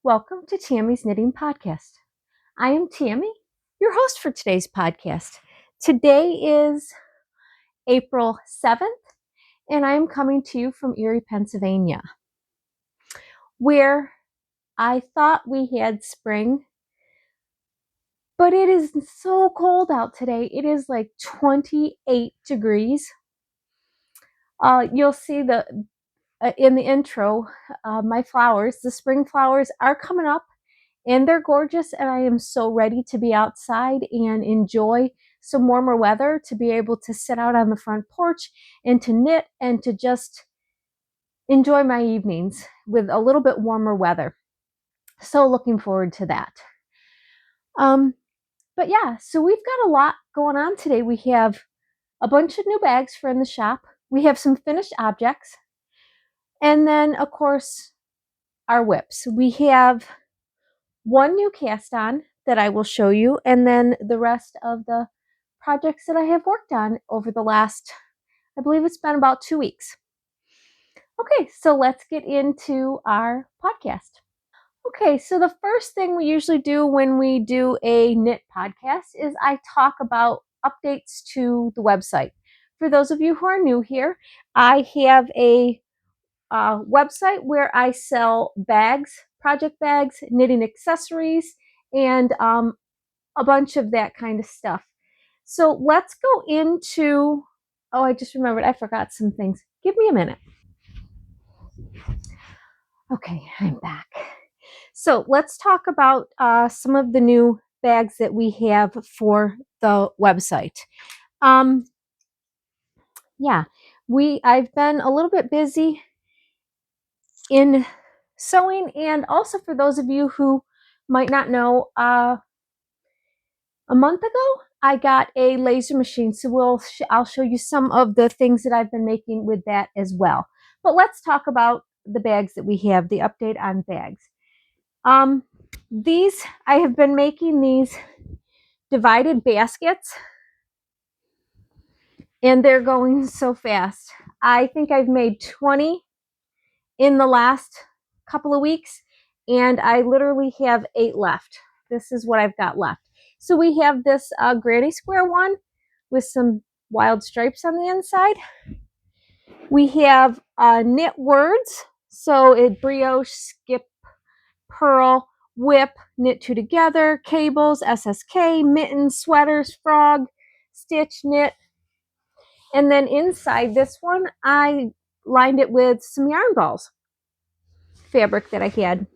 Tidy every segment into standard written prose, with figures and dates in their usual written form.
Welcome to Tammy's Knitting Podcast. I am Tammy, your host for today's podcast. Today is April 7th, and I am coming to you from Erie, Pennsylvania, where I thought we had spring, but it is so cold out today. It is like 28 degrees. You'll see in the intro, my flowers, the spring flowers are coming up. And they're gorgeous, and I am so ready to be outside and enjoy some warmer weather, to be able to sit out on the front porch and to knit and to just enjoy my evenings with a little bit warmer weather. So looking forward to that. But yeah, so we've got a lot going on today. We have a bunch of new bags for in the shop. We have some finished objects. And then, of course, our whips. We have one new cast on that I will show you, and then the rest of the projects that I have worked on over the last, I believe it's been about 2 weeks. Okay, so let's get into our podcast. Okay, so the first thing we usually do when we do a knit podcast is I talk about updates to the website. For those of you who are new here, I have a website where I sell bags, project bags, knitting accessories, and a bunch of that kind of stuff. So let's go into, oh, I just remembered, I forgot some things. Give me a minute. Okay, I'm back. So let's talk about some of the new bags that we have for the website. Yeah, I've been a little bit busy in sewing, and also for those of you who might not know, a month ago I got a laser machine, so I'll show you some of the things that I've been making with that as well. But let's talk about the bags that we have, the update on bags. I have been making these divided baskets, and they're going so fast. I think I've made 20 in the last couple of weeks, and I literally have 8 left. This is what I've got left. So we have this granny square one with some wild stripes on the inside. We have knit words, so it brioche, skip, purl, whip, knit 2 together, cables, SSK, mittens, sweaters, frog, stitch, knit. And then inside this one, I lined it with some yarn balls fabric that I had.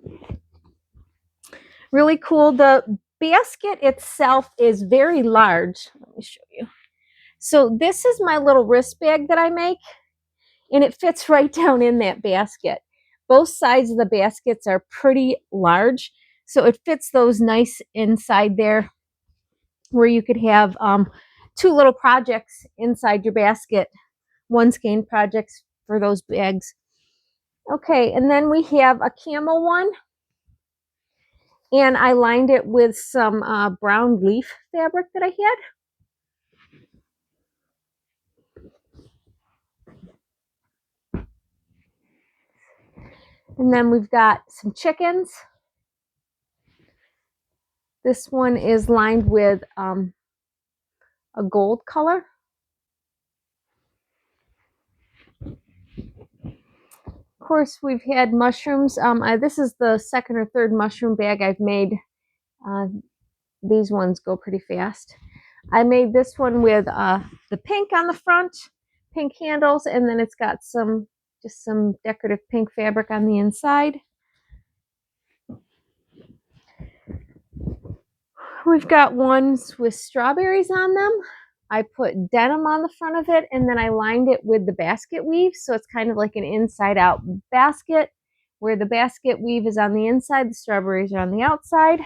Really cool. The basket itself is very large. Let me show you. So this is my little wrist bag that I make, and it fits right down in that basket. Both sides of the baskets are pretty large, so it fits those nice inside there, where you could have 2 little projects inside your basket, one skein projects for those bags. Okay, and then we have a camel one, and I lined it with some brown leaf fabric that I had. And then we've got some chickens. This one is lined with a gold color. Of course, we've had mushrooms. This is the second or third mushroom bag I've made. These ones go pretty fast. I made this one with the pink on the front, pink handles, and then it's got just some decorative pink fabric on the inside. We've got ones with strawberries on them. I put denim on the front of it, and then I lined it with the basket weave, so it's kind of like an inside out basket, where the basket weave is on the inside, the strawberries are on the outside.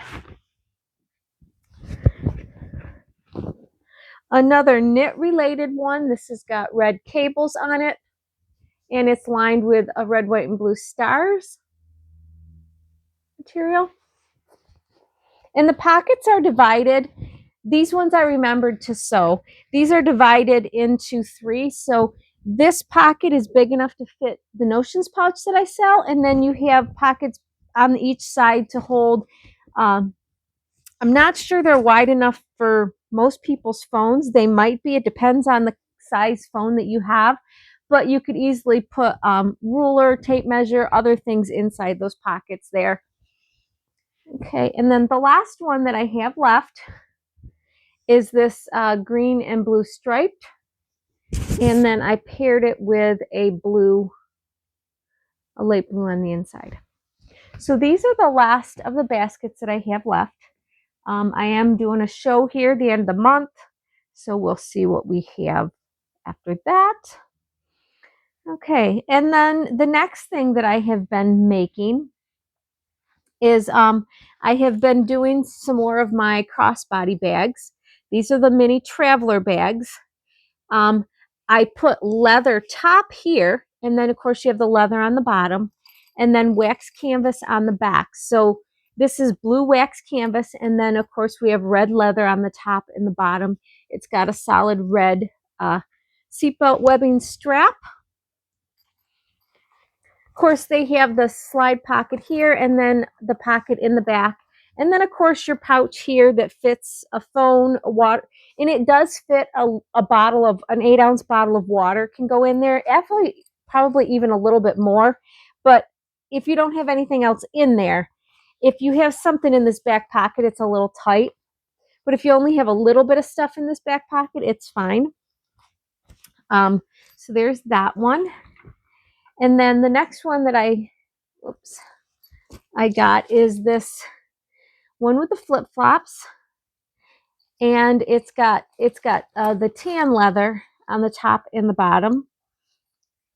Another knit related one, this has got red cables on it, and it's lined with a red, white, and blue stars material. And the pockets are divided. These ones I remembered to sew. These are divided into 3. So this pocket is big enough to fit the notions pouch that I sell. And then you have pockets on each side to hold. I'm not sure they're wide enough for most people's phones. They might be. It depends on the size phone that you have. But you could easily put ruler, tape measure, other things inside those pockets there. Okay, and then the last one that I have left is this green and blue striped. And then I paired it with a light blue on the inside. So these are the last of the baskets that I have left. I am doing a show here at the end of the month, so we'll see what we have after that. Okay, and then the next thing that I have been making is I have been doing some more of my crossbody bags. These are the mini traveler bags. I put leather top here, and then of course you have the leather on the bottom, and then wax canvas on the back. So this is blue wax canvas, and then of course we have red leather on the top and the bottom. It's got a solid red seatbelt webbing strap. Of course, they have the slide pocket here and then the pocket in the back. And then, of course, your pouch here that fits a phone, a water, and it does fit a bottle of, an 8-ounce bottle of water can go in there. Actually, probably even a little bit more. But if you don't have anything else in there, if you have something in this back pocket, it's a little tight. But if you only have a little bit of stuff in this back pocket, it's fine. So there's that one. And then the next one that I got is this one with the flip-flops, and it's got the tan leather on the top and the bottom,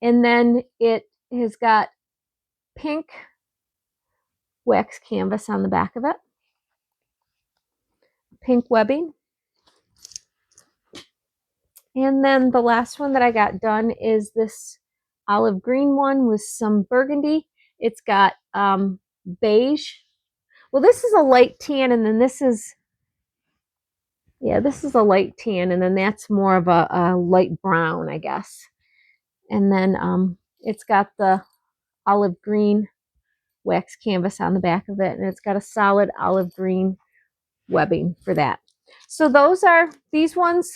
and then it has got pink wax canvas on the back of it, pink webbing. And then the last one that I got done is this olive green one with some burgundy. It's got beige. Well, this is a light tan, and then this is, yeah, this is a light tan, and then that's more of a light brown, I guess. And then it's got the olive green wax canvas on the back of it, and it's got a solid olive green webbing for that. So those are these ones,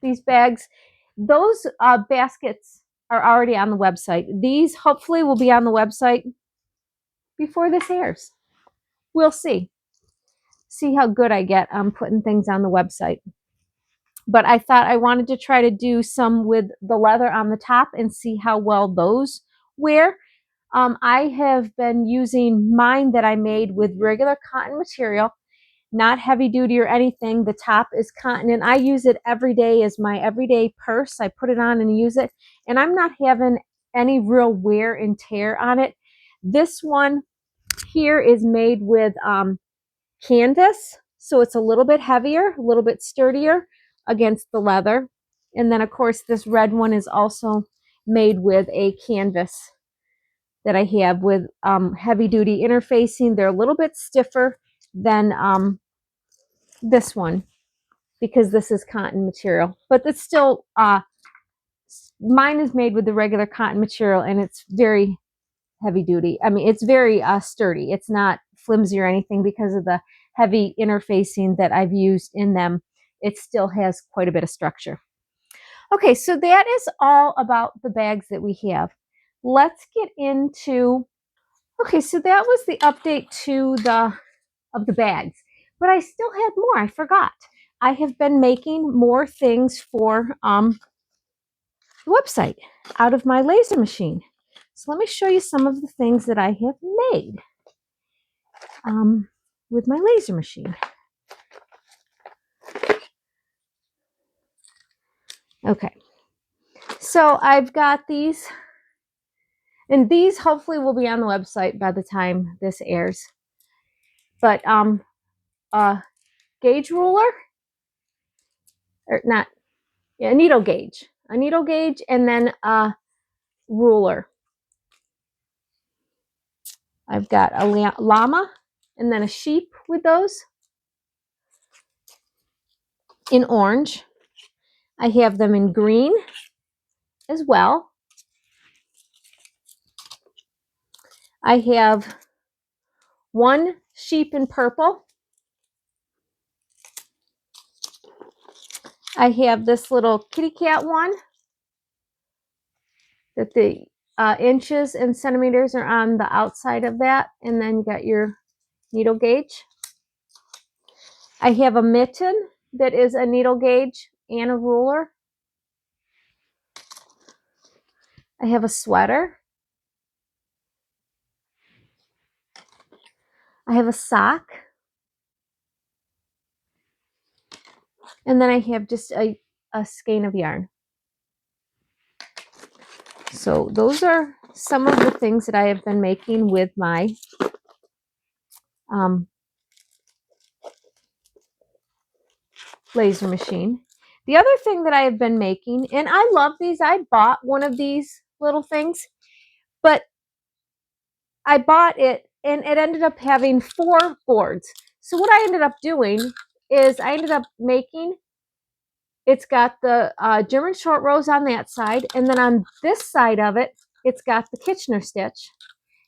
these bags. Those baskets are already on the website. These hopefully will be on the website before this airs. We'll see. See how good I get on putting things on the website. But I thought I wanted to try to do some with the leather on the top and see how well those wear. I have been using mine that I made with regular cotton material, not heavy duty or anything. The top is cotton, and I use it every day as my everyday purse. I put it on and use it, and I'm not having any real wear and tear on it. This one here is made with canvas, so it's a little bit heavier, a little bit sturdier against the leather. And then, of course, this red one is also made with a canvas that I have with heavy-duty interfacing. They're a little bit stiffer than this one because this is cotton material. But it's still, mine is made with the regular cotton material, and it's very heavy-duty. I mean, it's very sturdy. It's not flimsy or anything because of the heavy interfacing that I've used in them. It still has quite a bit of structure. Okay, so that is all about the bags that we have. Let's get into, okay, so that was the update to of the bags, but I still had more. I forgot. I have been making more things for the website out of my laser machine. So let me show you some of the things that I have made with my laser machine. Okay, so I've got these, and these hopefully will be on the website by the time this airs. But gauge ruler, or not, yeah, a needle gauge, and then a ruler. I've got a llama and then a sheep with those in orange. I have them in green as well. I have one sheep in purple. I have this little kitty cat one that the inches and centimeters are on the outside of that. And then you got your needle gauge. I have a mitten that is a needle gauge and a ruler. I have a sweater. I have a sock. And then I have just a skein of yarn. So those are some of the things that I have been making with my laser machine. The other thing that I have been making, and I love these, I bought one of these little things, but I bought it and it ended up having 4 boards. So what I ended up doing is I ended up making, it's got the German short rows on that side, and then on this side of it, it's got the Kitchener stitch.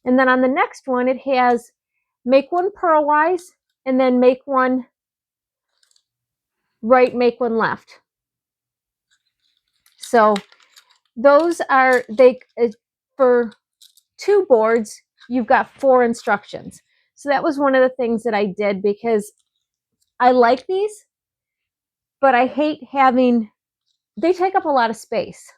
And then on the next one, it has make one purlwise, and then make one right, make one left. So those are, for 2 boards, you've got 4 instructions. So that was one of the things that I did because I like these, but I hate having, they take up a lot of space.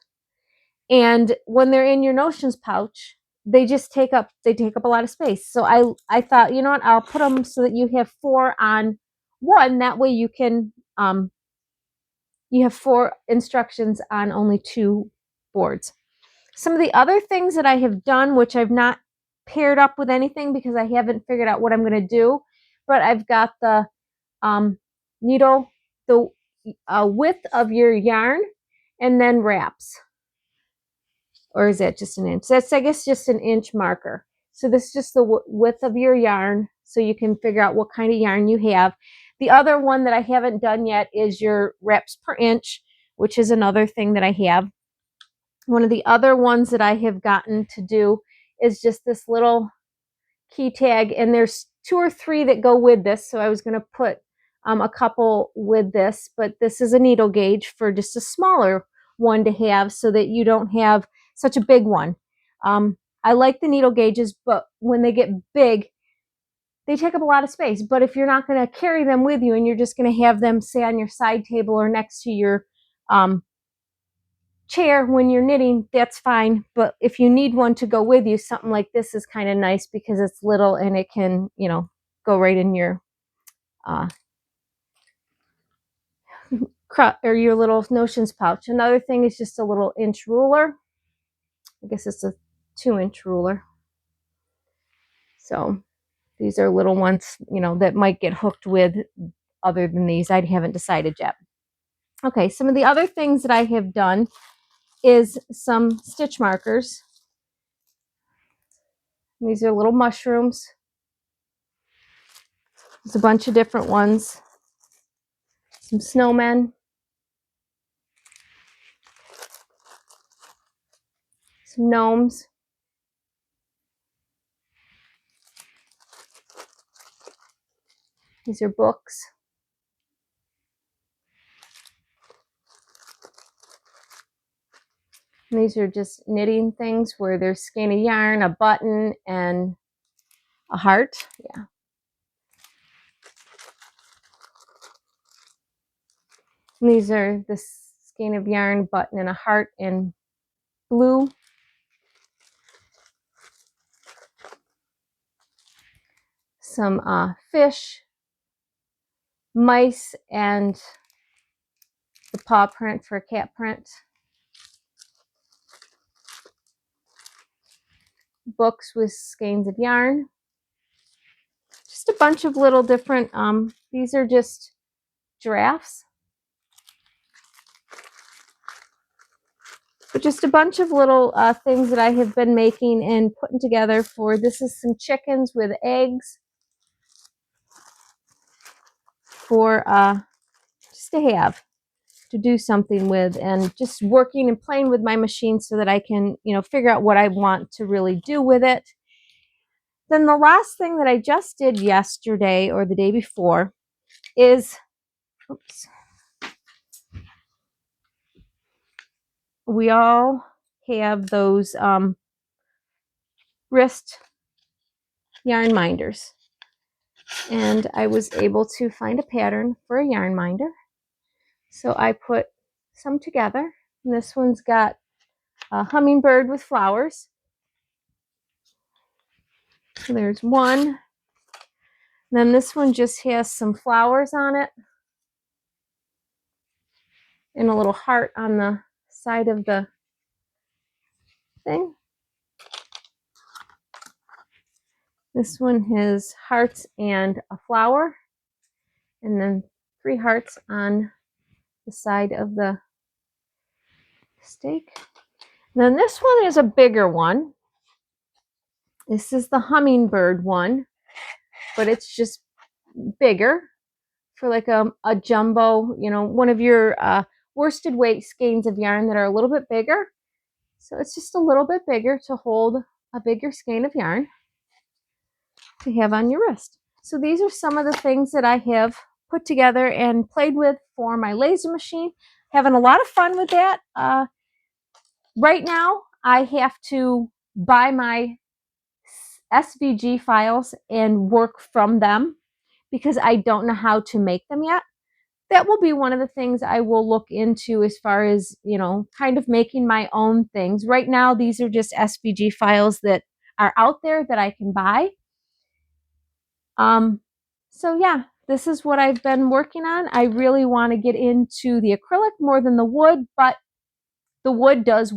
And when they're in your notions pouch, they just take up a lot of space. So I thought, you know what, I'll put them so that you have 4 on one. That way you can, you have 4 instructions on only 2 boards. Some of the other things that I have done, which I've not paired up with anything because I haven't figured out what I'm going to do, but I've got the needle, the width of your yarn, and then wraps. Or is that just an inch? That's, I guess, just an inch marker. So this is just the width of your yarn, so you can figure out what kind of yarn you have. The other one that I haven't done yet is your wraps per inch, which is another thing that I have. One of the other ones that I have gotten to do is just this little key tag, and there's 2 or 3 that go with this. So I was going to put a couple with this, but this is a needle gauge for just a smaller one to have so that you don't have such a big one. I like the needle gauges, but when they get big, they take up a lot of space. But if you're not going to carry them with you and you're just going to have them, say, on your side table or next to your chair when you're knitting, that's fine. But if you need one to go with you, something like this is kind of nice because it's little and it can, you know, go right in your or your little notions pouch. Another thing is just a little inch ruler. I guess it's a 2-inch ruler. So these are little ones, you know, that might get hooked with other than these. I haven't decided yet. Okay, some of the other things that I have done is some stitch markers. These are little mushrooms. There's a bunch of different ones. Some snowmen. Some gnomes. These are books. And these are just knitting things where there's skein of yarn, a button, and a heart. Yeah. And these are the skein of yarn, button, and a heart in blue. Some fish, mice, and the paw print for a cat print. Books with skeins of yarn. Just a bunch of little different, these are just giraffes. But just a bunch of little things that I have been making and putting together for, this is some chickens with eggs for just to have, to do something with, and just working and playing with my machine so that I can, you know, figure out what I want to really do with it. then the last thing that I just did yesterday or the day before is, oops, we all have those wrist yarn minders. And I was able to find a pattern for a yarn minder. So I put some together. And this one's got a hummingbird with flowers. So there's one. And then this one just has some flowers on it and a little heart on the side of the thing. This one has hearts and a flower, and then 3 hearts on the side of the stake. And then this one is a bigger one. This is the hummingbird one, but it's just bigger for like a jumbo, you know, one of your worsted weight skeins of yarn that are a little bit bigger. So it's just a little bit bigger to hold a bigger skein of yarn to have on your wrist. So these are some of the things that I have put together and played with for my laser machine. Having a lot of fun with that. Right now, I have to buy my SVG files and work from them because I don't know how to make them yet. That will be one of the things I will look into as far as, you know, kind of making my own things. Right now, these are just SVG files that are out there that I can buy. So yeah, this is what I've been working on. I really want to get into the acrylic more than the wood, but the wood does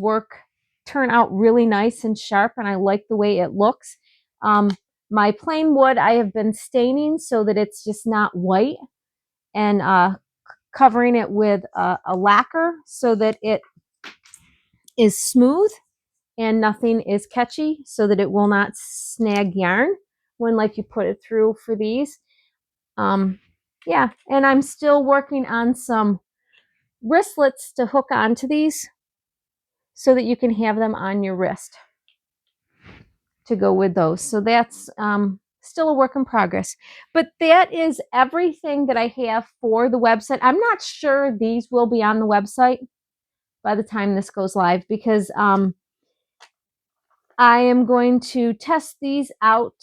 turn out really nice and sharp, and I like the way it looks. My plain wood I have been staining so that it's just not white, and covering it with a lacquer so that it is smooth and nothing is catchy, so that it will not snag yarn when like you put it through for these. Yeah, and I'm still working on some wristlets to hook onto these so that you can have them on your wrist to go with those. So that's still a work in progress. But that is everything that I have for the website. I'm not sure these will be on the website by the time this goes live because I am going to test these out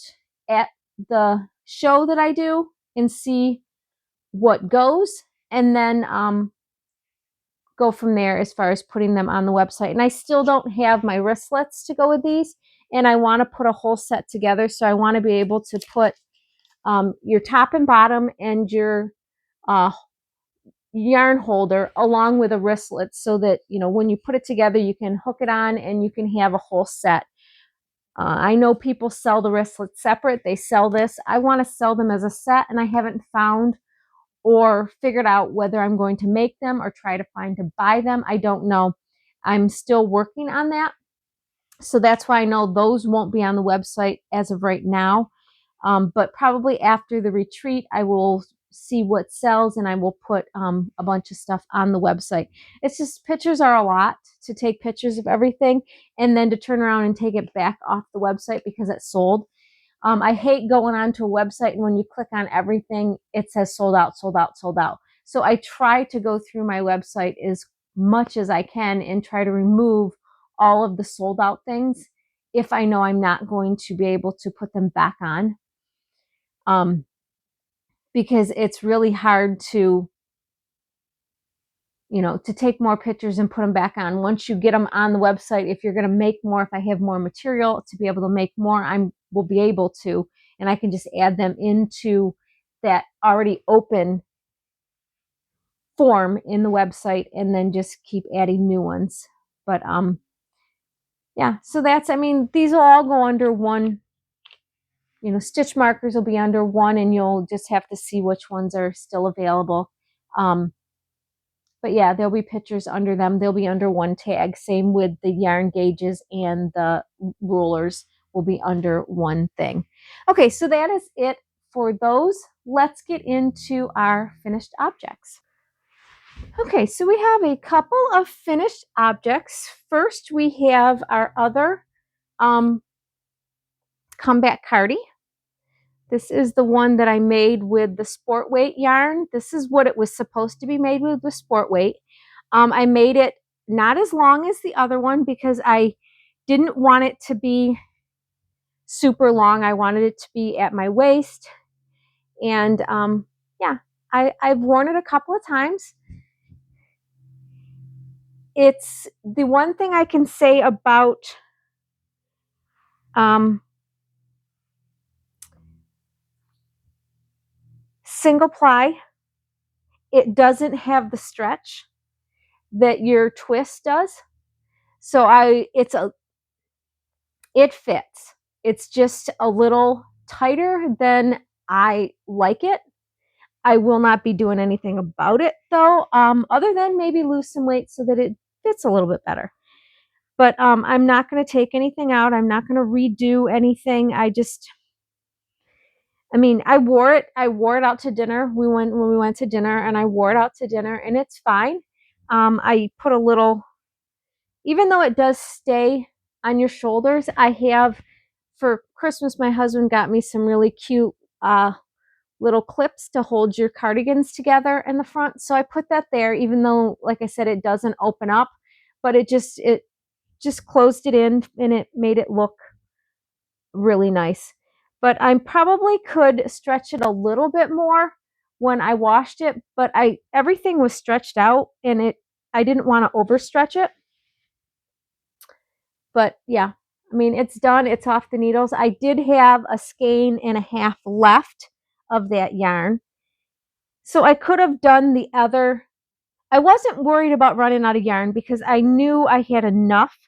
at the show that I do and see what goes, and then go from there as far as putting them on the website. And I still don't have my wristlets to go with these, and I want to put a whole set together. So I want to be able to put your top and bottom and your yarn holder along with a wristlet so that, you know, when you put it together, you can hook it on and you can have a whole set. I know people sell the wristlets separate. They sell this. I want to sell them as a set, and I haven't found or figured out whether I'm going to make them or try to find to buy them. I don't know. I'm still working on that. So that's why I know those won't be on the website as of right now. But probably after the retreat, I will see what sells and I will put a bunch of stuff on the website. It's just pictures are a lot to take pictures of everything and then to turn around and take it back off the website because it's sold. I hate going onto a website and when you click on everything, it says sold out, sold out, sold out. So I try to go through my website as much as I can and try to remove all of the sold out things if I know I'm not going to be able to put them back on. Because it's really hard to, you know, to take more pictures and put them back on. Once you get them on the website, if you're going to make more, if I have more material to be able to make more, I will be able to, and I can just add them into that already open form in the website and then just keep adding new ones. But yeah, so that's, I mean, these will all go under one. You know, stitch markers will be under one, and you'll just have to see which ones are still available. But yeah, there'll be pictures under them. They'll be under one tag. Same with the yarn gauges and the rulers will be under one thing. Okay, so that is it for those. Let's get into our finished objects. Okay, so we have a couple of finished objects. First, we have our other Comeback Cardi. This is the one that I made with the sport weight yarn. This is what it was supposed to be made with sport weight. I made it not as long as the other one because I didn't want it to be super long. I wanted it to be at my waist. And yeah, I've worn it a couple of times. It's the one thing I can say about single ply. It doesn't have the stretch that your twist does. So it fits. It's just a little tighter than I like it. I will not be doing anything about it though, other than maybe lose some weight so that it fits a little bit better. But I'm not going to take anything out. I'm not going to redo anything. I wore it. I wore it out to dinner. When we went to dinner, and I wore it out to dinner, and it's fine. I put a little, even though it does stay on your shoulders, I have, for Christmas, my husband got me some really cute little clips to hold your cardigans together in the front. So I put that there, even though, like I said, it doesn't open up, but it just closed it in, and it made it look really nice. But I probably could stretch it a little bit more when I washed it, but everything was stretched out, and I didn't want to overstretch it. But yeah, I mean, it's done. It's off the needles. I did have a skein and a half left of that yarn. So I could have done the other. I wasn't worried about running out of yarn because I knew I had enough.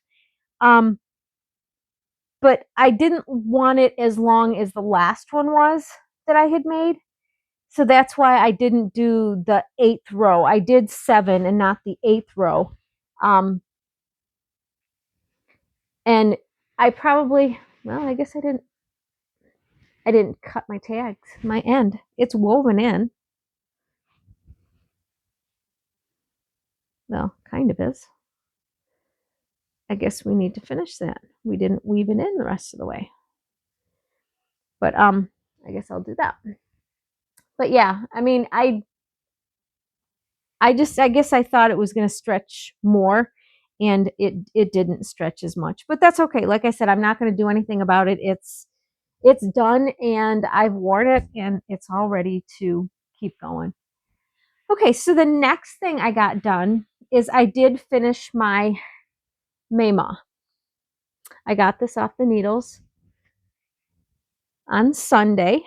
But I didn't want it as long as the last one was that I had made. So that's why I didn't do the 8th row. I did 7 and not the 8th row. And I probably, well, I guess I didn't cut my tags, my end. It's woven in. Well, kind of is. I guess we need to finish that. We didn't weave it in the rest of the way. But I guess I'll do that. But yeah, I mean, I guess I thought it was going to stretch more, and it didn't stretch as much. But that's okay. Like I said, I'm not going to do anything about it. It's done, and I've worn it, and it's all ready to keep going. Okay, so the next thing I got done is I did finish my Mayma. I got this off the needles on Sunday.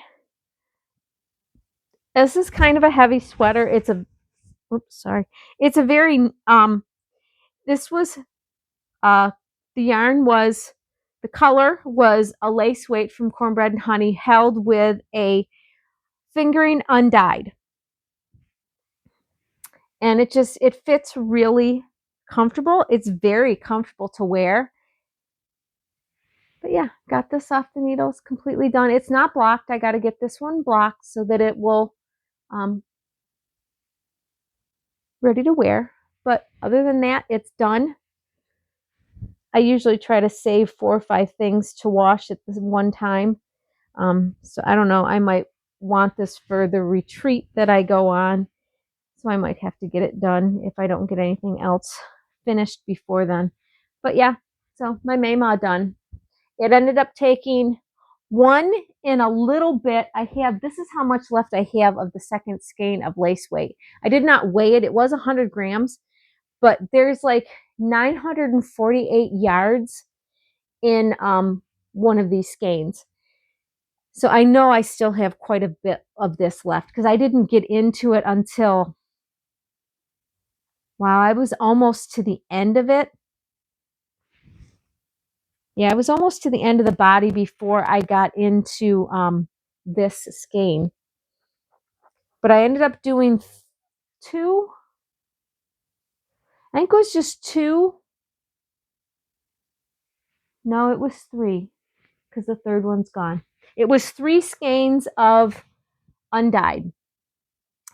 This is kind of a heavy sweater. It's a very this was the yarn was, the color was a lace weight from Cornbread Honey held with a fingering undyed. And it fits really comfortable. It's very comfortable to wear. But yeah, got this off the needles, completely done. It's not blocked. I got to get this one blocked so that it will ready to wear. But other than that, it's done. I usually try to save 4 or 5 things to wash at this one time. So I don't know. I might want this for the retreat that I go on. So I might have to get it done if I don't get anything else finished before then. But yeah, so my Mayma done. It ended up taking 1 in a little bit. This is how much left I have of the second skein of lace weight. I did not weigh it. It was 100 grams, but there's like 948 yards in one of these skeins. So I know I still have quite a bit of this left because I didn't get into it until, wow, I was almost to the end of it. Yeah, I was almost to the end of the body before I got into this skein. But I ended up doing 2. I think it was just 2. No, it was 3 because the third one's gone. It was 3 skeins of undyed.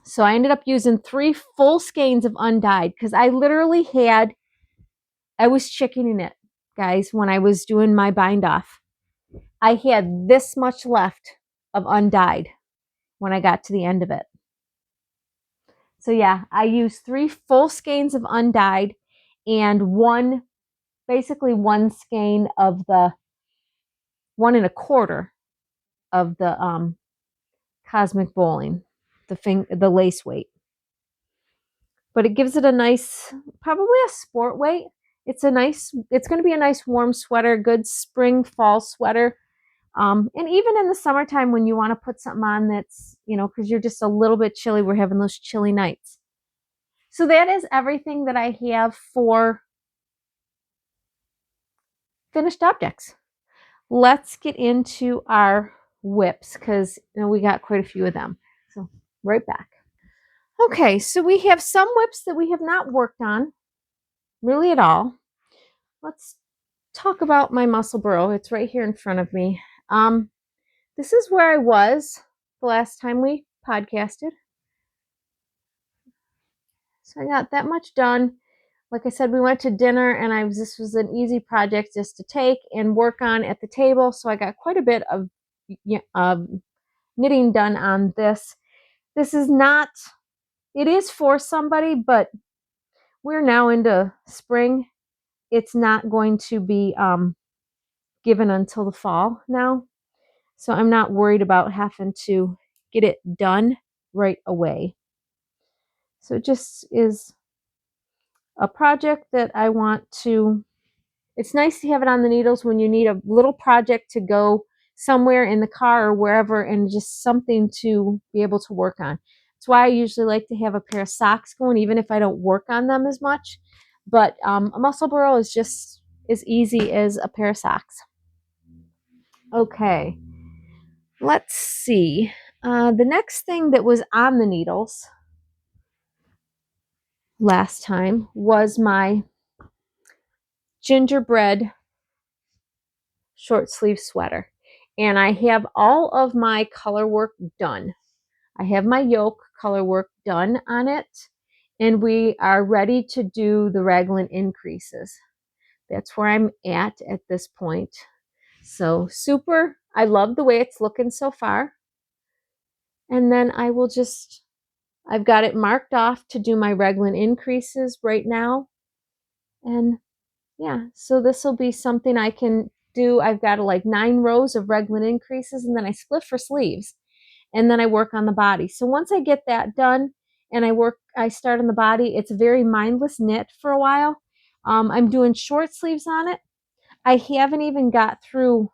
So I ended up using 3 full skeins of undyed because I was chickening it, guys, when I was doing my bind off. I had this much left of undyed when I got to the end of it. So yeah, I used 3 full skeins of undyed and basically one skein of the 1 1/4 of the Cosmic Bowling, the lace weight. But it gives it a nice, probably a sport weight. It's going to be a nice warm sweater, good spring, fall sweater. And even in the summertime when you want to put something on that's, because you're just a little bit chilly, we're having those chilly nights. So that is everything that I have for finished objects. Let's get into our whips because we got quite a few of them. So right back. Okay, so we have some whips that we have not worked on really at all. Let's talk about my muscle burrow. It's right here in front of me. This is where I was the last time we podcasted. So I got that much done. Like I said, we went to dinner and this was an easy project just to take and work on at the table. So I got quite a bit of knitting done on this. This is not, it is for somebody, but we're now into spring. It's not going to be given until the fall now. So I'm not worried about having to get it done right away. So it just is a project that I want to, it's nice to have it on the needles when you need a little project to go somewhere in the car or wherever and just something to be able to work on. That's why I usually like to have a pair of socks going, even if I don't work on them as much. But a muscle burrow is just as easy as a pair of socks. Okay, let's see. The next thing that was on the needles last time was my gingerbread short sleeve sweater. And I have all of my color work done. I have my yoke color work done on it. And we are ready to do the raglan increases. That's where I'm at this point. So super, I love the way it's looking so far. And then I've got it marked off to do my raglan increases right now. And yeah, so this will be something I can do. I've got like 9 rows of raglan increases and then I split for sleeves and then I work on the body. So once I get that done and I start on the body, it's a very mindless knit for a while. I'm doing short sleeves on it. I haven't even got through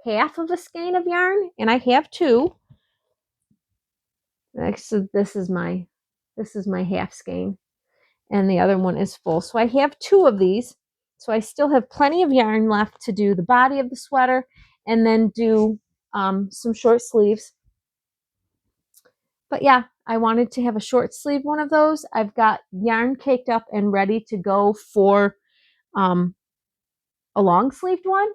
half of a skein of yarn and I have 2. So this is my half skein and the other one is full. So I have 2 of these. So I still have plenty of yarn left to do the body of the sweater and then do some short sleeves. But yeah, I wanted to have a short sleeve one of those. I've got yarn caked up and ready to go for a long sleeved one.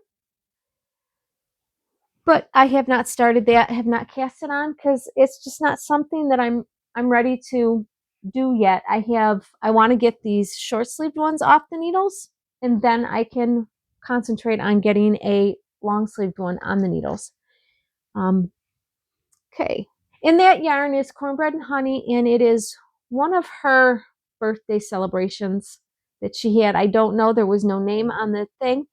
But I have not started that, have not cast it on because it's just not something that I'm ready to do yet. I want to get these short sleeved ones off the needles and then I can concentrate on getting a long sleeved one on the needles. Okay. And that yarn is Cornbread Honey and it is one of her birthday celebrations that she had. I don't know. There was no name on the thing.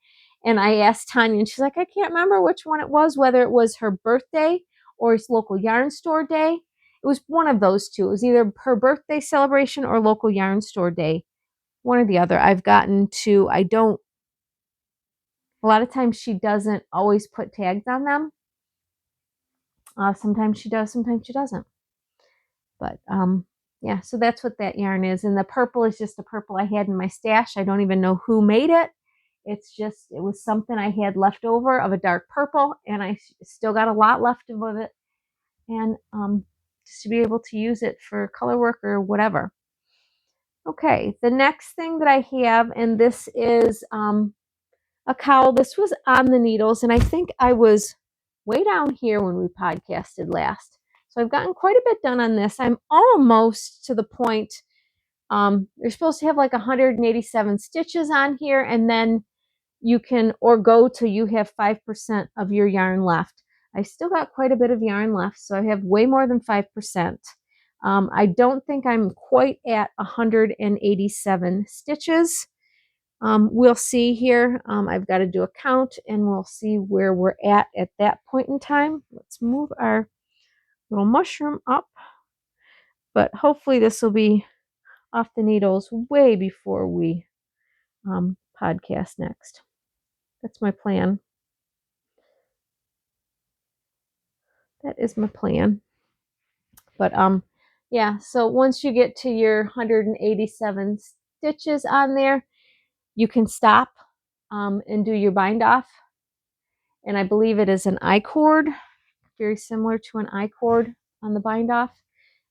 And I asked Tanya and she's like, I can't remember which one it was, whether it was her birthday or it's local yarn store day. It was one of those two. It was either her birthday celebration or local yarn store day. One or the other. A lot of times she doesn't always put tags on them. Sometimes she does, sometimes she doesn't. But yeah, so that's what that yarn is. And the purple is just a purple I had in my stash. I don't even know who made it. It was something I had left over of a dark purple and I still got a lot left of it. And just to be able to use it for color work or whatever. Okay, the next thing that I have, and this is a cowl. This was on the needles and I think I was way down here when we podcasted last. So I've gotten quite a bit done on this. I'm almost to the point. You're supposed to have like 187 stitches on here and then you can, or go till you have 5% of your yarn left. I still got quite a bit of yarn left, so I have way more than 5%. I don't think I'm quite at 187 stitches. We'll see here. I've got to do a count and we'll see where we're at that point in time. Let's move our little mushroom up. But hopefully this will be off the needles way before we podcast next. That's my plan. That is my plan. But yeah, so once you get to your 187 stitches on there, you can stop and do your bind off. And I believe it is an I-cord, very similar to an I-cord on the bind off.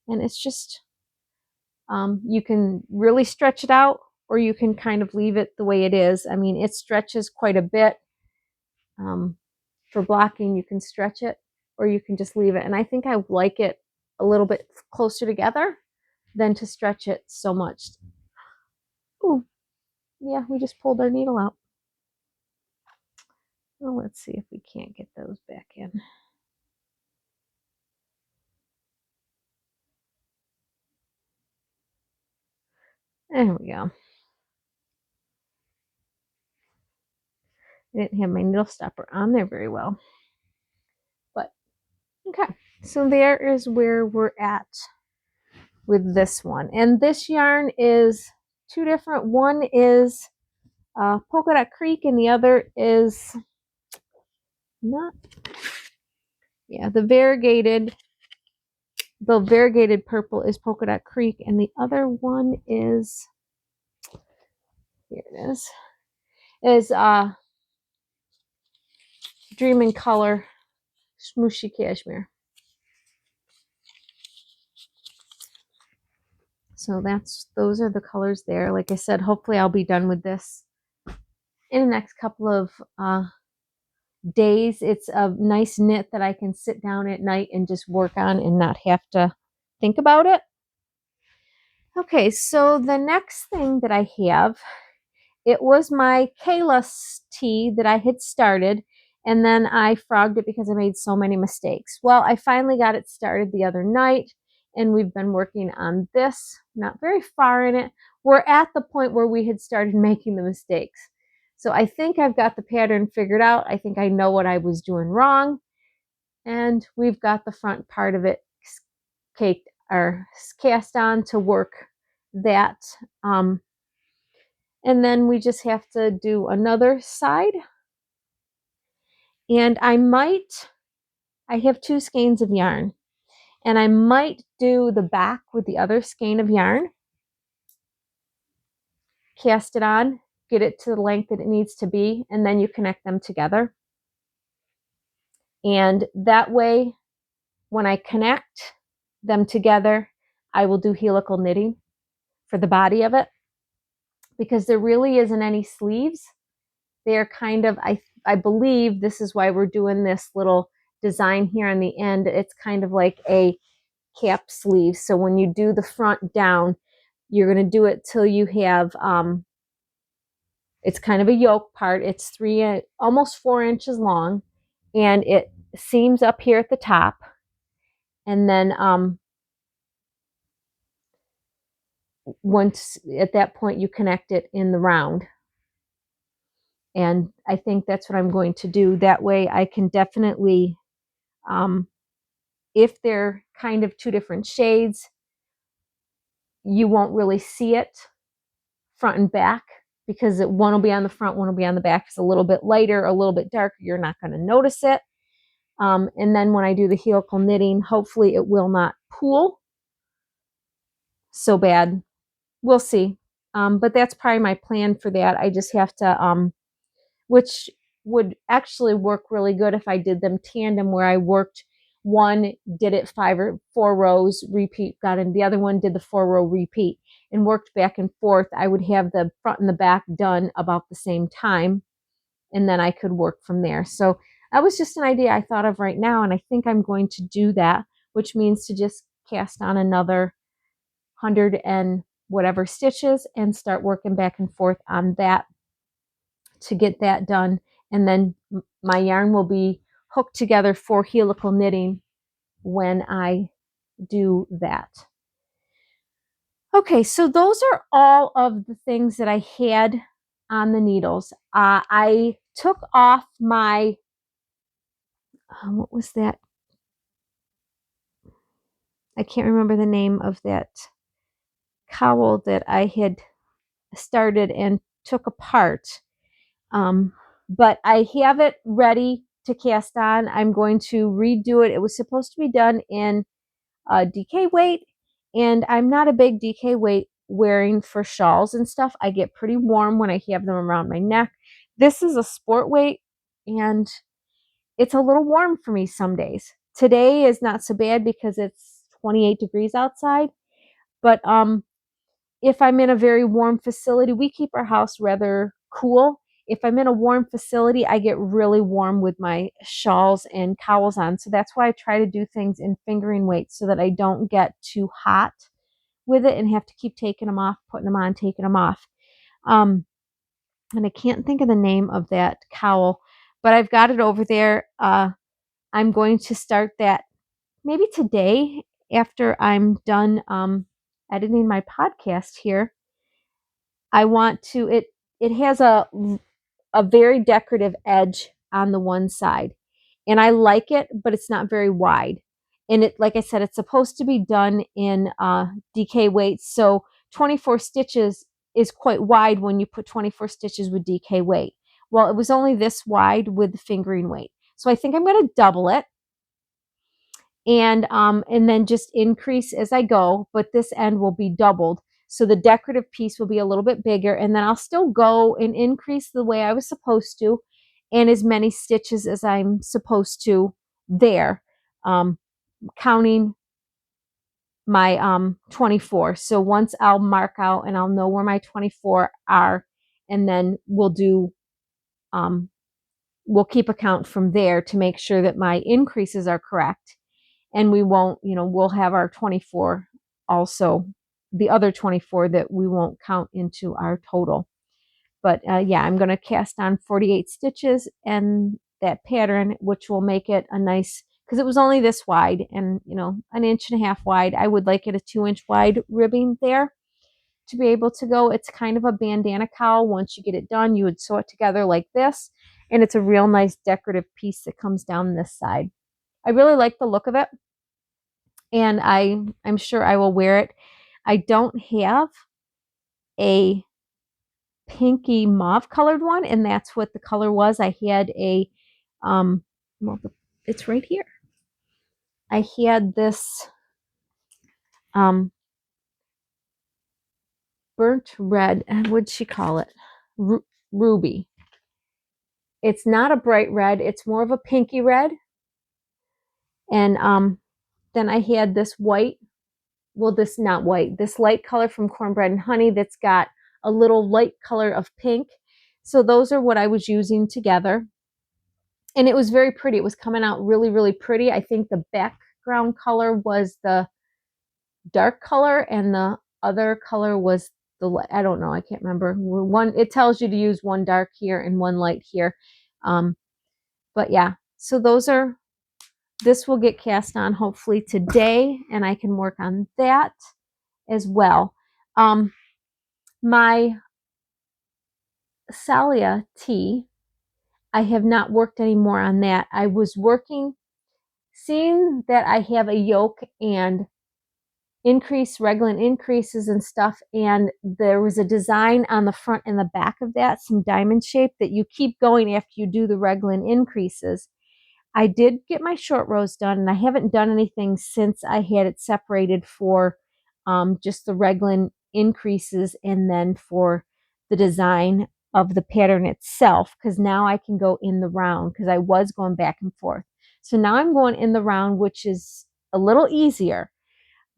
And it's just, you can really stretch it out, or you can kind of leave it the way it is. I mean, it stretches quite a bit. For blocking, you can stretch it, or you can just leave it. And I think I like it a little bit closer together than to stretch it so much. Ooh, yeah, we just pulled our needle out. Well, let's see if we can't get those back in. There we go. I didn't have my needle stopper on there very well. But, okay. So there is where we're at with this one. And this yarn is two different. One is Polka Dot Creek and the other is not, yeah, the variegated purple is Polka Dot Creek, and the other one is, here it is Dream in Color Smooshy Cashmere. So those are the colors there. Like I said, hopefully I'll be done with this in the next couple of days. It's a nice knit that I can sit down at night and just work on and not have to think about it. Okay, so the next thing that I have, it was my Kayla tea that I had started, and then I frogged it because I made so many mistakes. Well, I finally got it started the other night, and we've been working on this, not very far in it. We're at the point where we had started making the mistakes. So I think I've got the pattern figured out. I think I know what I was doing wrong. And we've got the front part of it caked or cast on to work that. And then we just have to do another side. And I have 2 skeins of yarn. And I might do the back with the other skein of yarn. Cast it on, get it to the length that it needs to be, and then you connect them together. And that way, when I connect them together, I will do helical knitting for the body of it, because there really isn't any sleeves. They're kind of, I believe this is why we're doing this little design here on the end. It's kind of like a cap sleeve. So when you do the front down, you're going to do it till you have, it's kind of a yoke part. It's almost 4 inches long, and it seams up here at the top. And then once at that point, you connect it in the round. And I think that's what I'm going to do. That way I can definitely, if they're kind of 2 different shades, you won't really see it front and back, because one will be on the front, one will be on the back. It's a little bit lighter, a little bit darker. You're not going to notice it. And then when I do the helical knitting, hopefully it will not pool so bad. We'll see. But that's probably my plan for that. I just have to, which would actually work really good if I did them tandem, where I worked one, did it 5 or 4 rows, repeat, got in. The other one did the 4-row repeat and worked back and forth. I would have the front and the back done about the same time, and then I could work from there. So that was just an idea I thought of right now, and I think I'm going to do that, which means to just cast on another 100 and whatever stitches and start working back and forth on that to get that done. And then my yarn will be hooked together for helical knitting when I do that. Okay, so those are all of the things that I had on the needles. I took off my, what was that? I can't remember the name of that cowl that I had started and took apart. But I have it ready to cast on. I'm going to redo it. It was supposed to be done in DK weight, and I'm not a big DK weight wearing for shawls and stuff. I get pretty warm when I have them around my neck. This is a sport weight, and it's a little warm for me some days. Today is not so bad because it's 28 degrees outside, but if I'm in a very warm facility, we keep our house rather cool. If I'm in a warm facility, I get really warm with my shawls and cowls on. So that's why I try to do things in fingering weights so that I don't get too hot with it and have to keep taking them off, putting them on, taking them off. And I can't think of the name of that cowl, but I've got it over there. I'm going to start that maybe today after I'm done editing my podcast here. I want to, it has a very decorative edge on the one side, and I like it, but it's not very wide. And it, like I said, it's supposed to be done in DK weights. So 24 stitches is quite wide when you put 24 stitches with DK weight. Well, it was only this wide with the fingering weight. So I think I'm going to double it and then just increase as I go, but this end will be doubled. So the decorative piece will be a little bit bigger, and then I'll still go and increase the way I was supposed to and as many stitches as I'm supposed to there, counting my 24. So once I'll mark out and I'll know where my 24 are, and then we'll do, we'll keep account from there to make sure that my increases are correct. And we won't, we'll have our 24 also, the other 24 that we won't count into our total. But yeah, I'm going to cast on 48 stitches and that pattern, which will make it a nice, because it was only this wide and, an inch and a half wide. I would like it a 2-inch wide ribbing there to be able to go. It's kind of a bandana cowl. Once you get it done, you would sew it together like this. And it's a real nice decorative piece that comes down this side. I really like the look of it, and I'm sure I will wear it. I don't have a pinky mauve colored one, and that's what the color was. I had a well, it's right here. I had this burnt red, and what'd she call it? Ruby. It's not a bright red, it's more of a pinky red. And then I had this white, well, this not white, this light color from Cornbread Honey that's got a little light color of pink. So those are what I was using together. And it was very pretty. It was coming out really, really pretty. I think the background color was the dark color and the other color was the light. I don't know. I can't remember. One, it tells you to use one dark here and one light here. But yeah, so those are, this will get cast on hopefully today, and I can work on that as well. My Salia tee, I have not worked any more on that. I was working, seeing that I have a yoke and raglan increases and stuff, and there was a design on the front and the back of that, some diamond shape that you keep going after you do the raglan increases. I did get my short rows done, and I haven't done anything since I had it separated for just the raglan increases and then for the design of the pattern itself, because now I can go in the round, because I was going back and forth. So now I'm going in the round, which is a little easier,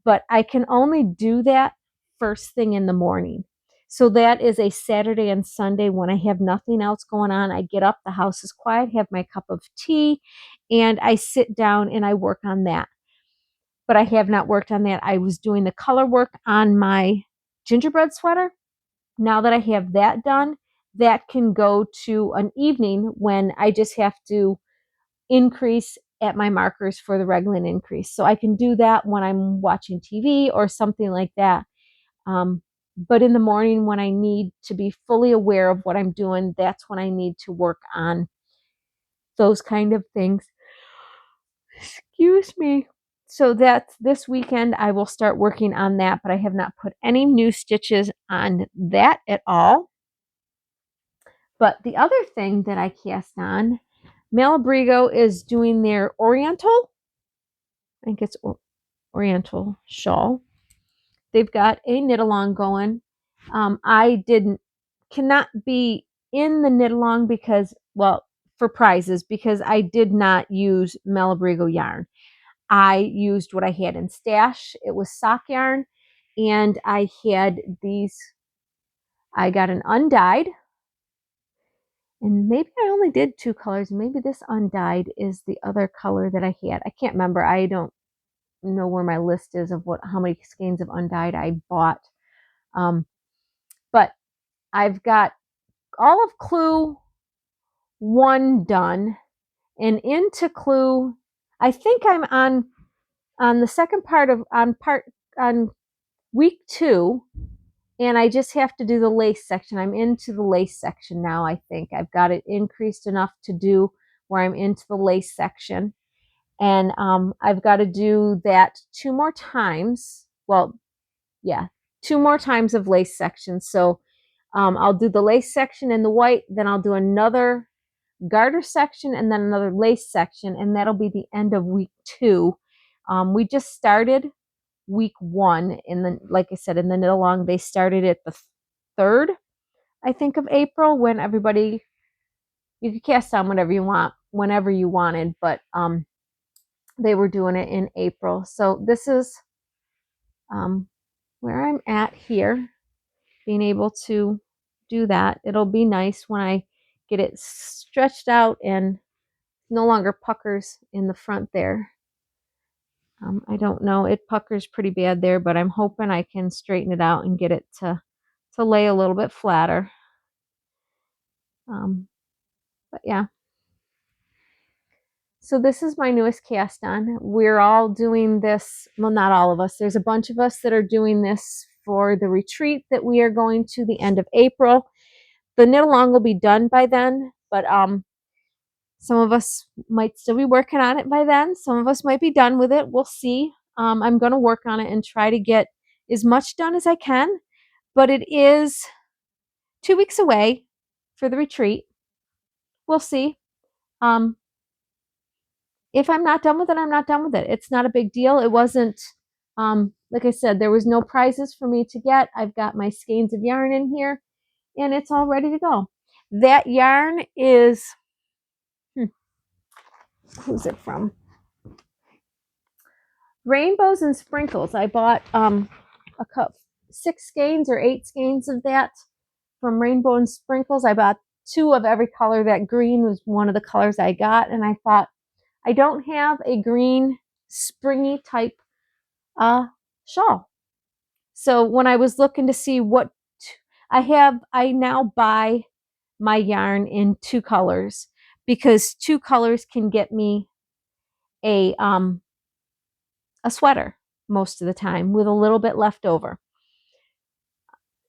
but I can only do that first thing in the morning. So that is a Saturday and Sunday when I have nothing else going on. I get up, the house is quiet, have my cup of tea, and I sit down and I work on that. But I have not worked on that. I was doing the color work on my gingerbread sweater. Now that I have that done, that can go to an evening when I just have to increase at my markers for the reglan increase. So I can do that when I'm watching TV or something like that. But in the morning when I need to be fully aware of what I'm doing, that's when I need to work on those kind of things. Excuse me. So that's this weekend I will start working on that, but I have not put any new stitches on that at all. But the other thing that I cast on, Malabrigo is doing their Oriental, I think it's Oriental shawl. They've got a knit along going. I cannot be in the knit along because, well, for prizes, because I did not use Malabrigo yarn. I used what I had in stash. It was sock yarn, and I had these. I got an undyed, and maybe I only did 2 colors. Maybe this undyed is the other color that I had. I can't remember. I don't know where my list is of how many skeins of undyed I bought. But I've got all of Clue 1 done, and into Clue, I think I'm on the second part of on week 2, and I just have to do the lace section. I'm into the lace section now. I think I've got it increased enough to do where I'm into the lace section, and I've got to do that 2 more times. Well, yeah, 2 more times of lace section. So I'll do the lace section in the white, then I'll do another garter section and then another lace section, and that'll be the end of week 2. We just started week 1, and then, like I said, in the knit along, they started it the 3rd, I think, of April, when everybody, you could cast on whatever you want, whenever you wanted, but they were doing it in April. So this is where I'm at here, being able to do that. It'll be nice when I get it stretched out and no longer puckers in the front there. I don't know, it puckers pretty bad there, but I'm hoping I can straighten it out and get it to lay a little bit flatter. But yeah. So this is my newest cast on. We're all doing this, well, not all of us. There's a bunch of us that are doing this for the retreat that we are going to the end of April. The knit along will be done by then, but some of us might still be working on it by then. Some of us might be done with it. We'll see. I'm going to work on it and try to get as much done as I can, but it is 2 weeks away for the retreat. We'll see. If I'm not done with it, I'm not done with it. It's not a big deal. It wasn't, like I said, there was no prizes for me to get. I've got my skeins of yarn in here, and it's all ready to go. That yarn is, who's it from? Rainbows and Sprinkles. I bought a cup, 6 skeins or 8 skeins of that from Rainbow and Sprinkles. I bought 2 of every color. That green was one of the colors I got, and I thought, I don't have a green springy type shawl. So when I was looking to see what I now buy my yarn in 2 colors, because 2 colors can get me a sweater most of the time with a little bit left over.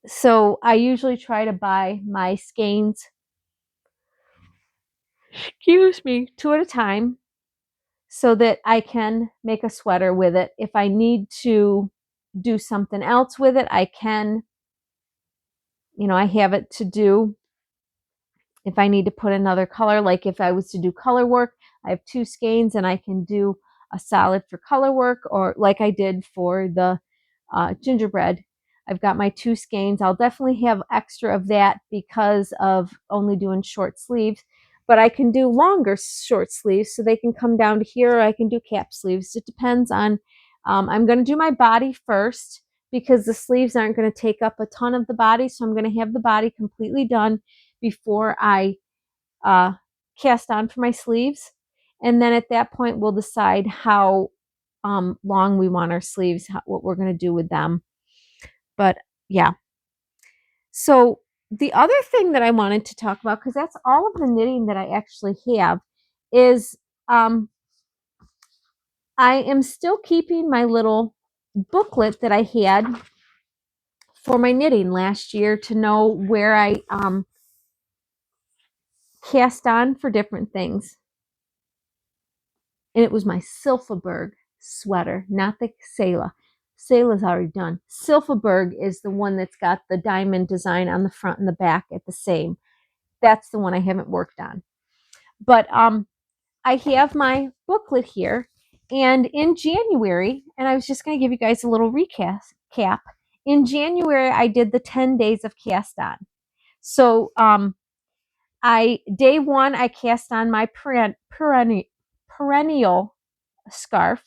So I usually try to buy my skeins, 2 at a time, so that I can make a sweater with it. If I need to do something else with it, I can, I have it to do. If I need to put another color, like if I was to do color work, I have 2 skeins and I can do a solid for color work, or like I did for the gingerbread. I've got my 2 skeins. I'll definitely have extra of that because of only doing short sleeves, but I can do longer short sleeves so they can come down to here, or I can do cap sleeves. It depends on, I'm going to do my body first because the sleeves aren't going to take up a ton of the body, so I'm going to have the body completely done before I cast on for my sleeves. And then at that point, we'll decide how long we want our sleeves, what we're going to do with them. But yeah. So the other thing that I wanted to talk about, because that's all of the knitting that I actually have, is I am still keeping my little booklet that I had for my knitting last year to know where I cast on for different things. And it was my Silfaberg sweater, not the Selah. Selah's already done. Silfaberg is the one that's got the diamond design on the front and the back at the same. That's the one I haven't worked on. But I have my booklet here. And in January, and I was just going to give you guys a little recast cap. In January, I did the 10 days of cast on. So day one, I cast on my perennial scarf,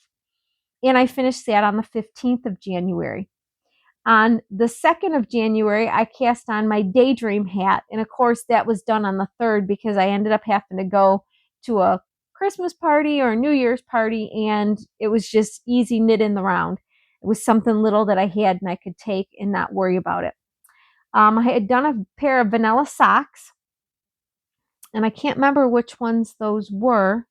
and I finished that on the 15th of January. On the 2nd of January, I cast on my daydream hat, and of course that was done on the 3rd because I ended up having to go to a Christmas party or a New Year's party, and it was just easy knit in the round. It was something little that I had and I could take and not worry about it. I had done a pair of vanilla socks, and I can't remember which ones those were.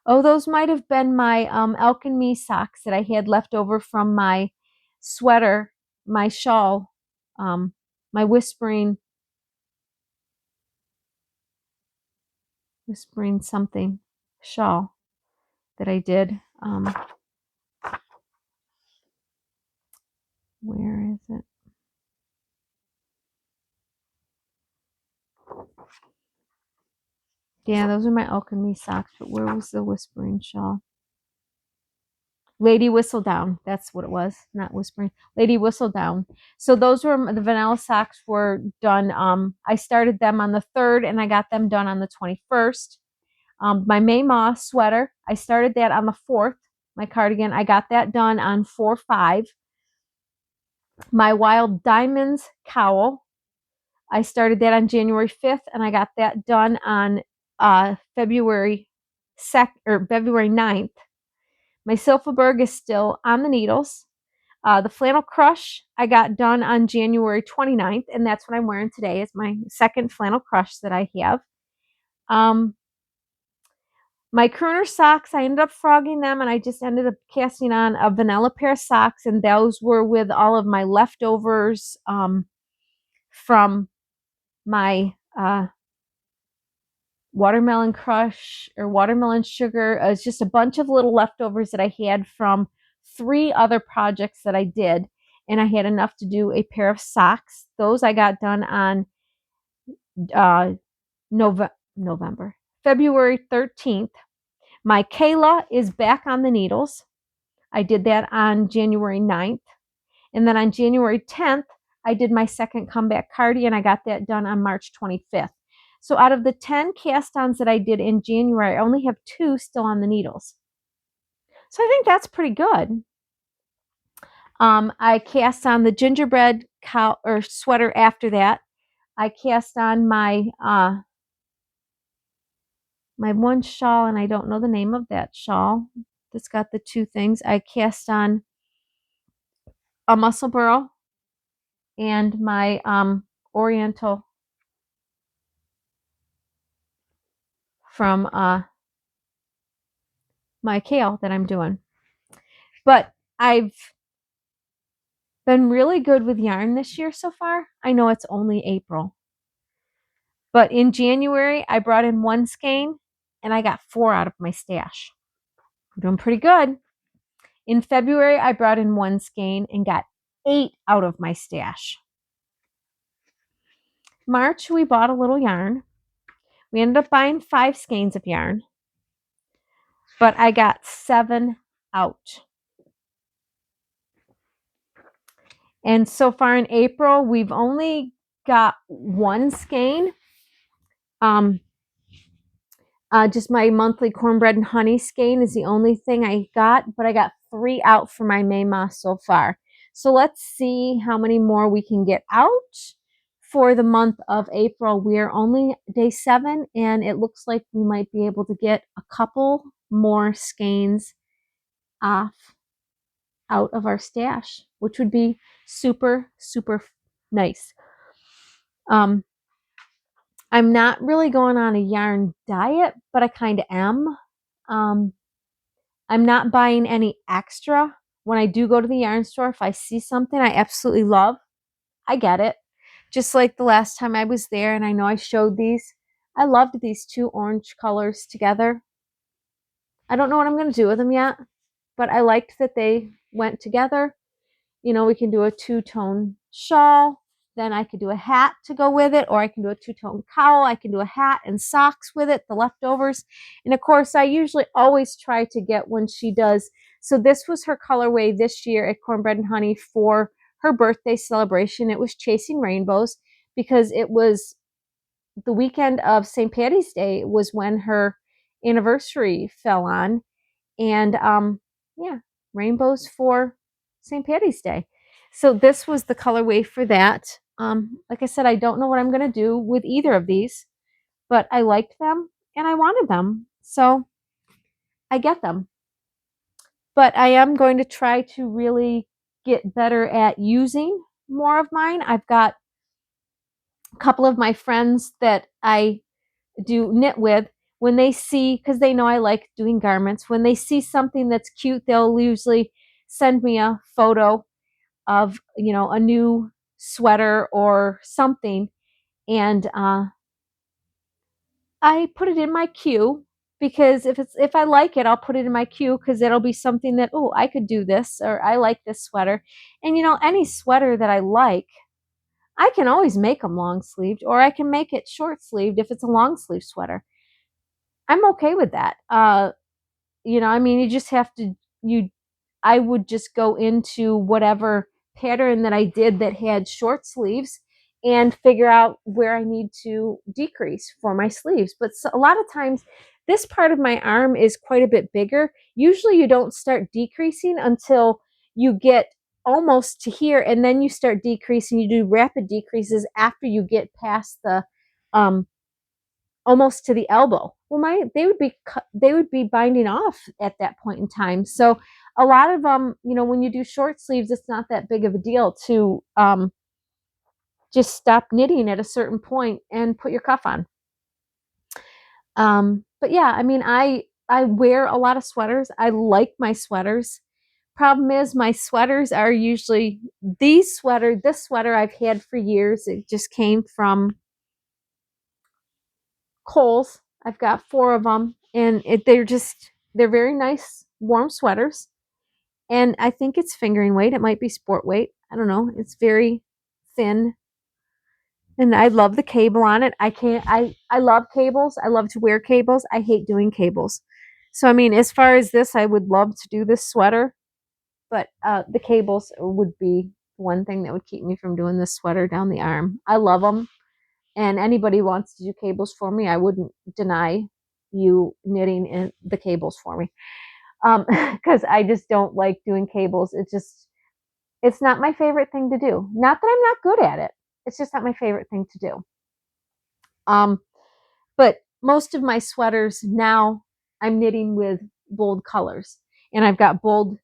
Oh, those might have been my Elk and Me socks that I had left over from my sweater, my shawl, my whispering something shawl that I did. Where is it? Yeah, those are my Elk and Me socks, but where was the whispering shawl? Lady Whistledown. That's what it was. Not whispering. Lady Whistledown. So those were the vanilla socks were done. I started them on the 3rd and I got them done on the 21st. My May Moss sweater, I started that on the 4th. My cardigan, I got that done on 4/5. My Wild Diamonds cowl, I started that on January 5th and I got that done on February 9th. My Silfaberg is still on the needles. The Flannel Crush I got done on January 29th, and that's what I'm wearing today. It's my second Flannel Crush that I have. My Crooner socks, I ended up frogging them, and I just ended up casting on a vanilla pair of socks, and those were with all of my leftovers from my watermelon crush or watermelon sugar. It's just a bunch of little leftovers that I had from 3 other projects that I did, and I had enough to do a pair of socks. Those I got done on February 13th. My Kayla is back on the needles. I did that on January 9th. And then on January 10th, I did my second comeback Cardi, and I got that done on March 25th. So out of the 10 cast-ons that I did in January, I only have 2 still on the needles. So I think that's pretty good. I cast on the gingerbread sweater after that. I cast on my one shawl, and I don't know the name of that shawl. That's got the 2 things. I cast on a muscle burl and my oriental from my kale that I'm doing. But I've been really good with yarn this year so far. I know it's only April. But in January, I brought in 1 skein and I got 4 out of my stash. I'm doing pretty good. In February, I brought in 1 skein and got 8 out of my stash. March, we bought a little yarn. We ended up buying 5 skeins of yarn, but I got 7 out. And so far in April, we've only got 1 skein. Just my monthly Cornbread and Honey skein is the only thing I got, but I got 3 out for my May Moss so far. So let's see how many more we can get out for the month of April. We are only day 7, and it looks like we might be able to get a couple more skeins off out of our stash, which would be super, super nice. I'm not really going on a yarn diet, but I kind of am. Um, I'm not buying any extra. When I do go to the yarn store, if I see something I absolutely love, I get it. Just like the last time I was there, and I know I showed these. I loved these two orange colors together. I don't know what I'm going to do with them yet, but I liked that they went together. You know, we can do a two-tone shawl. Then I could do a hat to go with it, or I can do a two-tone cowl. I can do a hat and socks with it, the leftovers. And of course, I usually always try to get when she does. So this was her colorway this year at Cornbread and Honey for her birthday celebration. It was Chasing Rainbows because it was the weekend of St. Patty's Day was when her anniversary fell on. And yeah, rainbows for St. Patty's Day. So this was the colorway for that. Like I said, I don't know what I'm going to do with either of these, but I liked them and I wanted them. So I get them. But I am going to try to really get better at using more of mine. I've got a couple of my friends that I do knit with. When they see, because they know I like doing garments, when they see something that's cute, they'll usually send me a photo of, you know, a new sweater or something. And I put it in my queue because if I like it, I'll put it in my queue because it'll be something that, oh, I could do this, or I like this sweater. And you know, any sweater that I like, I can always make them long sleeved, or I can make it short sleeved if it's a long sleeve sweater. I'm okay with that. You know, I mean, you just have to, I would just go into whatever pattern that I did that had short sleeves and figure out where I need to decrease for my sleeves. But so, a lot of times, this part of my arm is quite a bit bigger. Usually, you don't start decreasing until you get almost to here, and then you start decreasing. You do rapid decreases after you get past the um, almost to the elbow. Well, they would be binding off at that point in time. So a lot of them, you know, when you do short sleeves, it's not that big of a deal to just stop knitting at a certain point and put your cuff on. But yeah, I mean, I wear a lot of sweaters. I like my sweaters. Problem is, my sweaters are usually this sweater I've had for years. It just came from Kohl's. I've got 4 of them, and they're very nice warm sweaters. And I think it's fingering weight. It might be sport weight. I don't know. It's very thin, and I love the cable on it. I love cables. I love to wear cables. I hate doing cables. So I mean, as far as this, I would love to do this sweater, but the cables would be one thing that would keep me from doing this sweater down the arm. I love them. And anybody wants to do cables for me, I wouldn't deny you knitting in the cables for me. Because I just don't like doing cables. It's not my favorite thing to do. Not that I'm not good at it. It's just not my favorite thing to do. But most of my sweaters now I'm knitting with bold colors. And I've got bold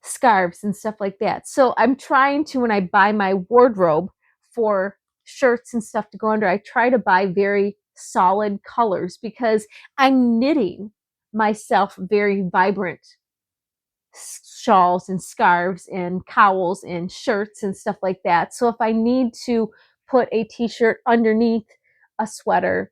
scarves and stuff like that. So I'm trying to, when I buy my wardrobe for shirts and stuff to go under, I try to buy very solid colors because I'm knitting myself very vibrant shawls and scarves and cowls and shirts and stuff like that. So if I need to put a t-shirt underneath a sweater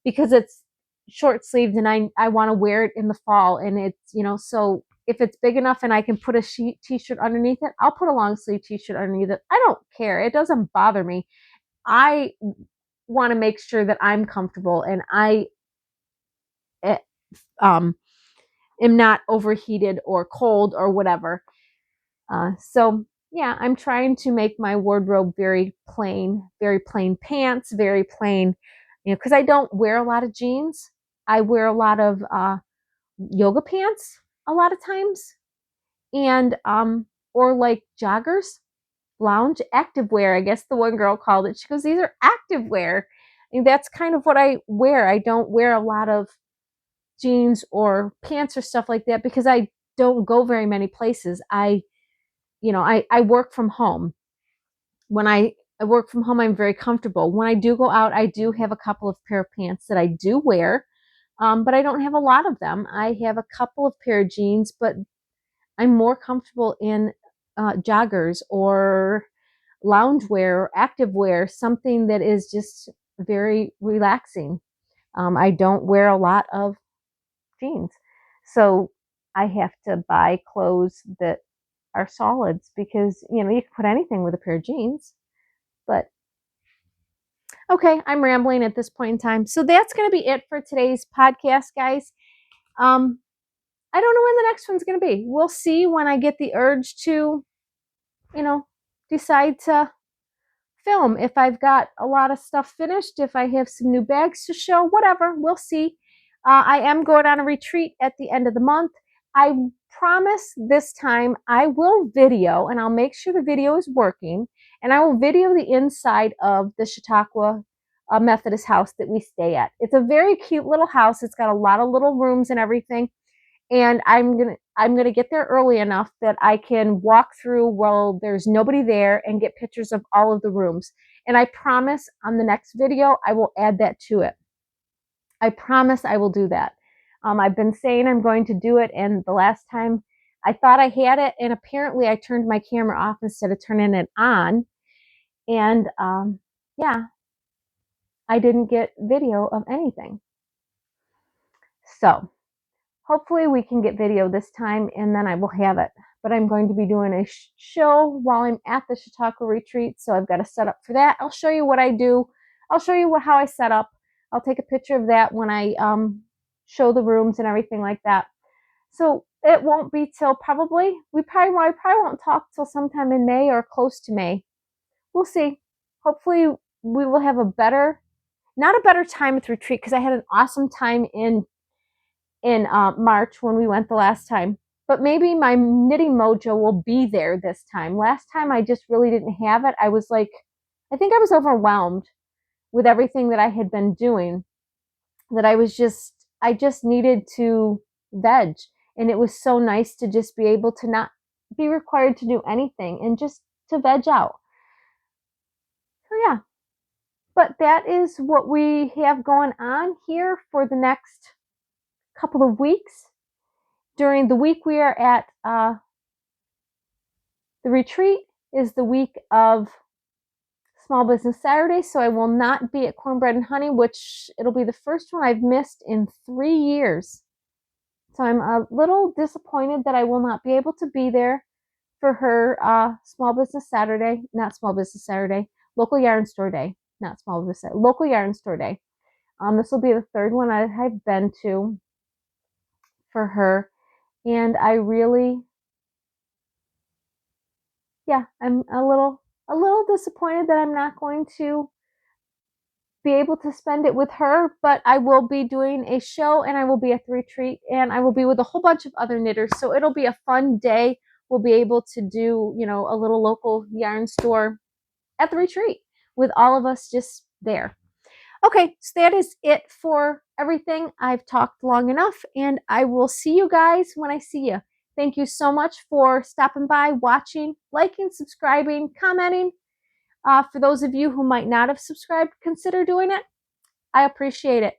because it's short sleeved and I want to wear it in the fall, and it's, you know, so if it's big enough and I can put a t-shirt underneath it, I'll put a long sleeve t-shirt underneath it. I don't care. It doesn't bother me. I want to make sure that I'm comfortable and I um, am not overheated or cold or whatever. So yeah, I'm trying to make my wardrobe very plain pants, very plain, you know, because I don't wear a lot of jeans. I wear a lot of yoga pants a lot of times, and or like joggers, lounge active wear. I guess the one girl called it. She goes, "These are active wear." And that's kind of what I wear. I don't wear a lot of jeans or pants or stuff like that because I don't go very many places. I work from home. When I work from home, I'm very comfortable. When I do go out, I do have a couple of pair of pants that I do wear, but I don't have a lot of them. I have a couple of pair of jeans, but I'm more comfortable in joggers or loungewear or activewear, something that is just very relaxing. I don't wear a lot of jeans, so I have to buy clothes that are solids because you can put anything with a pair of jeans. But okay, I'm rambling at this point in time. So that's going to be it for today's podcast, guys. Um, I don't know when the next one's going to be. We'll see when I get the urge to, decide to film. If I've got a lot of stuff finished, if I have some new bags to show, whatever, we'll see. I am going on a retreat at the end of the month. I promise this time I will video, and I'll make sure the video is working, and I will video the inside of the Chautauqua Methodist house that we stay at. It's a very cute little house. It's got a lot of little rooms and everything. And I'm gonna get there early enough that I can walk through while there's nobody there and get pictures of all of the rooms. And I promise on the next video I will add that to it. I promise I will do that. I've been saying I'm going to do it, and the last time I thought I had it, and apparently I turned my camera off instead of turning it on. And yeah, I didn't get video of anything. So hopefully we can get video this time, and then I will have it. But I'm going to be doing a show while I'm at the Chautauqua retreat, so I've got to set up for that. I'll show you what I do. I'll show you how I set up. I'll take a picture of that when I show the rooms and everything like that. So it won't be till probably, I probably won't talk till sometime in May or close to May. We'll see. Hopefully we will have not a better time with retreat, because I had an awesome time in March when we went the last time. But maybe my knitting mojo will be there this time. Last time I just really didn't have it. I think I was overwhelmed with everything that I had been doing, that I just needed to veg. And it was so nice to just be able to not be required to do anything and just to veg out. So yeah. But that is what we have going on here for the next couple of weeks. During the week we are at the retreat is the week of Small Business Saturday, so I will not be at Cornbread and Honey, which it'll be the first one I've missed in 3 years. So I'm a little disappointed that I will not be able to be there for her Small Business Saturday, not Small Business Saturday, Local Yarn Store Day, not Small Business Saturday, Local Yarn Store Day. This will be the third one I've been to for her, and I really, I'm a little disappointed that I'm not going to be able to spend it with her, but I will be doing a show, and I will be at the retreat, and I will be with a whole bunch of other knitters, so it'll be a fun day. We'll be able to do, a little local yarn store at the retreat with all of us just there. Okay, so that is it for everything. I've talked long enough, and I will see you guys when I see you. Thank you so much for stopping by, watching, liking, subscribing, commenting. For those of you who might not have subscribed, consider doing it. I appreciate it.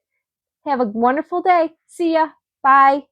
Have a wonderful day. See ya. Bye.